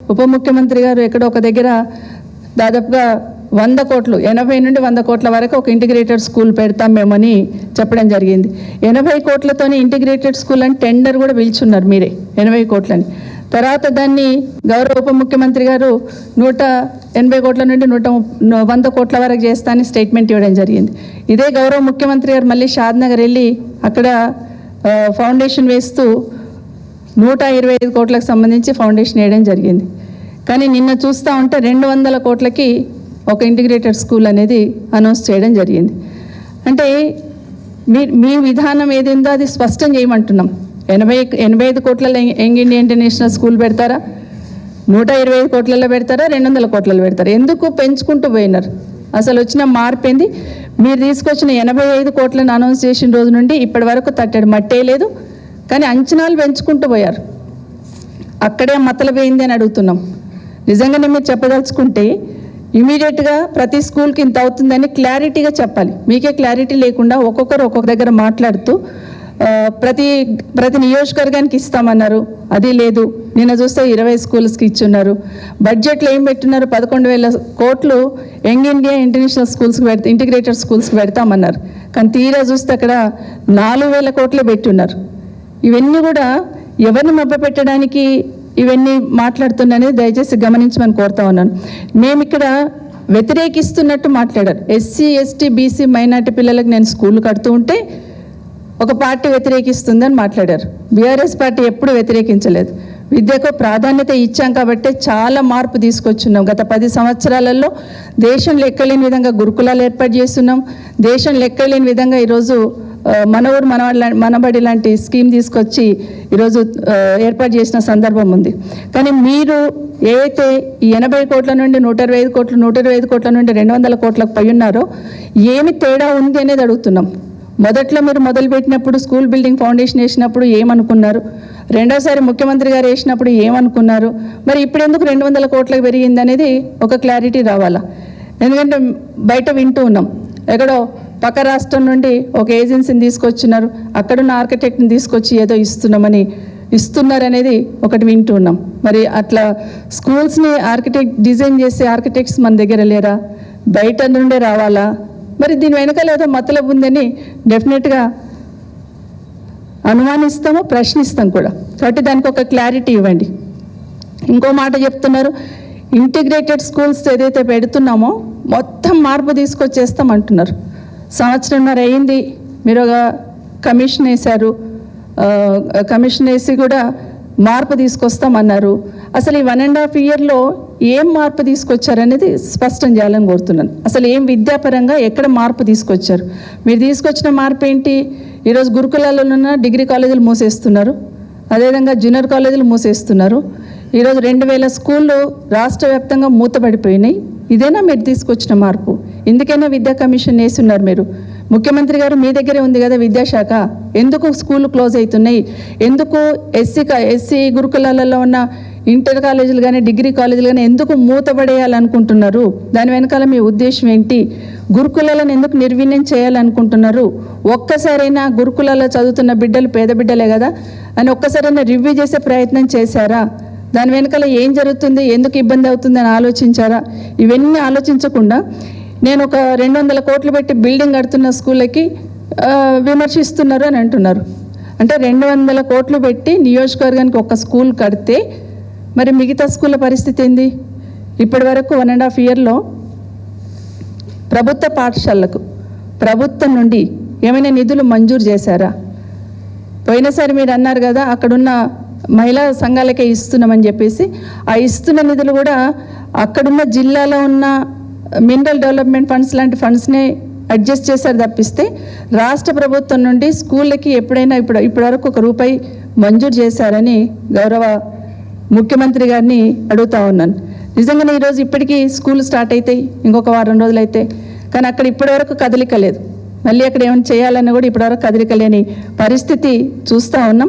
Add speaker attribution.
Speaker 1: ఉప ముఖ్యమంత్రి గారు ఎక్కడో ఒక దగ్గర దాదాపుగా 100 కోట్లు 80 నుండి 100 కోట్ల వరకు ఒక ఇంటిగ్రేటెడ్ స్కూల్ పెడతాం మేమని చెప్పడం జరిగింది. 80 కోట్లతోనే ఇంటిగ్రేటెడ్ స్కూల్ అని టెండర్ కూడా పిలుచున్నారు మీరే 80 కోట్లని. తర్వాత దాన్ని గౌరవ ఉప ముఖ్యమంత్రి గారు 180 కోట్ల నుండి 100 కోట్ల వరకు చేస్తానని స్టేట్మెంట్ ఇవ్వడం జరిగింది. ఇదే గౌరవ ముఖ్యమంత్రి గారు మళ్ళీ షాద్నగర్ వెళ్ళి అక్కడ ఫౌండేషన్ వేస్తూ 125 కోట్లకు సంబంధించి ఫౌండేషన్ వేయడం జరిగింది. కానీ నిన్న చూస్తూ ఉంటే 200 కోట్లకి ఒక ఇంటిగ్రేటెడ్ స్కూల్ అనేది అనౌన్స్ చేయడం జరిగింది. అంటే మీ విధానం ఏదైందో అది స్పష్టం చేయమంటున్నాం. 85 కోట్లలో యంగ్ ఇండియా ఇంటర్నేషనల్ స్కూల్ పెడతారా, 125 కోట్లలో పెడతారా, 200 కోట్లలో పెడతారా? ఎందుకు పెంచుకుంటూ పోయినారు? అసలు వచ్చిన మార్పు ఏంది? మీరు తీసుకొచ్చిన 85 కోట్లను అనౌన్స్ చేసిన రోజు నుండి ఇప్పటి వరకు తట్టడు మట్టే లేదు. కానీ అంచనాలు పెంచుకుంటూ పోయారు. అక్కడే మతలపోయింది అని అడుగుతున్నాం. నిజంగానే మీరు చెప్పదలుచుకుంటే ఇమీడియట్గా ప్రతి స్కూల్కి ఇంత అవుతుందని క్లారిటీగా చెప్పాలి. మీకే క్లారిటీ లేకుండా ఒక్కొక్కరు ఒక్కొక్క దగ్గర మాట్లాడుతూ ప్రతి నియోజకవర్గానికి ఇస్తామన్నారు, అది లేదు. నిన్న చూస్తే 20 స్కూల్స్కి ఇచ్చున్నారు. బడ్జెట్లో ఏం పెట్టున్నారు? 11,000 కోట్లు యంగ్ ఇండియా ఇంటర్నేషనల్ స్కూల్స్కి ఇంటిగ్రేటెడ్ స్కూల్స్కి పెడతామన్నారు. కానీ తీరా చూస్తే అక్కడ 4,000 కోట్లు పెట్టున్నారు. ఇవన్నీ కూడా ఎవరిని మభ్యపెట్టడానికి ఇవన్నీ మాట్లాడుతున్నాఅనేది దయచేసి గమనించమని కోరుతా ఉన్నాను. మేము ఇక్కడ వ్యతిరేకిస్తున్నట్టు మాట్లాడారు. ఎస్సీ ఎస్టీ బీసీ మైనార్టీ పిల్లలకు నేను స్కూల్ కడుతూ ఉంటే ఒక పార్టీ వ్యతిరేకిస్తుందని మాట్లాడారు. బీఆర్ఎస్ పార్టీ ఎప్పుడు వ్యతిరేకించలేదు. విద్యకు ప్రాధాన్యత ఇచ్చాం కాబట్టి చాలా మార్పు తీసుకొచ్చున్నాం. గత 10 సంవత్సరాలలో దేశంలో ఎక్కలేని విధంగా గురుకులాలు ఏర్పాటు చేస్తున్నాం. దేశంలో ఎక్కలేని విధంగా ఈరోజు మన ఊరు మనబడి లాంటి స్కీమ్ తీసుకొచ్చి ఈరోజు ఏర్పాటు చేసిన సందర్భం ఉంది. కానీ మీరు ఏవైతే ఈ 80 కోట్ల నుండి 125 కోట్లు 125 కోట్ల నుండి 200 కోట్లకు పై ఉన్నారో ఏమి తేడా ఉంది అనేది అడుగుతున్నాం. మొదట్లో మీరు మొదలుపెట్టినప్పుడు స్కూల్ బిల్డింగ్ ఫౌండేషన్ వేసినప్పుడు ఏమనుకున్నారు? రెండోసారి ముఖ్యమంత్రి గారు వేసినప్పుడు ఏమనుకున్నారు? మరి ఇప్పుడు ఎందుకు 200 కోట్లకు పెరిగింది అనేది ఒక క్లారిటీ రావాలా? ఎందుకంటే బయట వింటూ ఉన్నాం, ఎక్కడో పక్క రాష్ట్రం నుండి ఒక ఏజెన్సీని తీసుకొచ్చినారు, అక్కడున్న ఆర్కిటెక్ట్ని తీసుకొచ్చి ఏదో ఇస్తున్నారు అనేది ఒకటి వింటూ ఉన్నాం. మరి అట్లా స్కూల్స్ని డిజైన్ చేసే ఆర్కిటెక్ట్స్ మన దగ్గర లేరా? బయట నుండే రావాలా? మరి దీని వెనకాల ఏదో మతలబు ఉందని డెఫినెట్గా అనుమానిస్తాము, ప్రశ్నిస్తాం కూడా. కాబట్టి దానికి ఒక క్లారిటీ ఇవ్వండి. ఇంకో మాట చెప్తున్నారు, ఇంటిగ్రేటెడ్ స్కూల్స్ ఏదైతే పెడుతున్నామో మొత్తం మార్పు తీసుకొచ్చేస్తాం అంటున్నారు. సంవత్సరంన్నర అయింది, మీరు ఒక కమిషన్ వేశారు, కమిషన్ వేసి కూడా మార్పు తీసుకొస్తామన్నారు. అసలు ఈ 1.5 ఇయర్లో ఏం మార్పు తీసుకొచ్చారనేది స్పష్టం చేయాలని కోరుతున్నాను. అసలు ఏం విద్యాపరంగా ఎక్కడ మార్పు తీసుకొచ్చారు? మీరు తీసుకొచ్చిన మార్పు ఏంటి? ఈరోజు గురుకులాల్లో ఉన్న డిగ్రీ కాలేజీలు మూసేస్తున్నారు, అదేవిధంగా జూనియర్ కాలేజీలు మూసేస్తున్నారు. ఈరోజు 2,000 స్కూళ్ళు రాష్ట్ర వ్యాప్తంగా మూతపడిపోయినాయి. ఇదేనా మీరు తీసుకొచ్చిన మార్పు? ఎందుకైనా విద్యా కమిషన్ వేస్తున్నారు మీరు. ముఖ్యమంత్రి గారు మీ దగ్గరే ఉంది కదా విద్యాశాఖ, ఎందుకు స్కూళ్ళు క్లోజ్ అవుతున్నాయి? ఎందుకు ఎస్సీ గురుకులాలలో ఉన్న ఇంటర్ కాలేజీలు కానీ డిగ్రీ కాలేజీలు కానీ ఎందుకు మూతపడేయాలనుకుంటున్నారు? దాని వెనకాల మీ ఉద్దేశం ఏంటి? గురుకులాలను ఎందుకు నిర్వీర్యం చేయాలనుకుంటున్నారు? ఒక్కసారైనా గురుకులాల్లో చదువుతున్న బిడ్డలు పేద బిడ్డలే కదా అని ఒక్కసారైనా రివ్యూ చేసే ప్రయత్నం చేశారా? దాని వెనకాల ఏం జరుగుతుంది, ఎందుకు ఇబ్బంది అవుతుంది అని ఆలోచించారా? ఇవన్నీ ఆలోచించకుండా నేను ఒక 200 కోట్లు పెట్టి బిల్డింగ్ కడుతున్న స్కూళ్ళకి విమర్శిస్తున్నారు అని అంటున్నారు. అంటే 200 కోట్లు పెట్టి నియోజకవర్గానికి ఒక స్కూల్ కడితే మరి మిగతా స్కూళ్ళ పరిస్థితి ఏంది? ఇప్పటి వరకు 1.5 ఇయర్లో ప్రభుత్వ పాఠశాలకు ప్రభుత్వం నుండి ఏమైనా నిధులు మంజూరు చేశారా? పోయినసారి మీరు అన్నారు కదా అక్కడున్న మహిళా సంఘాలకే ఇస్తున్నామని చెప్పేసి, ఆ ఇస్తున్న నిధులు కూడా అక్కడున్న జిల్లాలో ఉన్న మినరల్ డెవలప్మెంట్ ఫండ్స్ లాంటి ఫండ్స్నే అడ్జస్ట్ చేశారు తప్పిస్తే రాష్ట్ర ప్రభుత్వం నుండి స్కూళ్ళకి ఎప్పుడైనా ఇప్పటివరకు ₹1 మంజూరు చేశారని గౌరవ ముఖ్యమంత్రి గారిని అడుగుతా ఉన్నాను. నిజంగానే ఈరోజు ఇప్పటికీ స్కూల్ స్టార్ట్ అవుతాయి, ఇంకొక వారం రోజులు అయితే. కానీ అక్కడ ఇప్పటివరకు కదలిక లేదు. మళ్ళీ అక్కడ ఏమైనా చేయాలన్నా కూడా ఇప్పటివరకు కదలిక లేని పరిస్థితి చూస్తూ ఉన్నాం.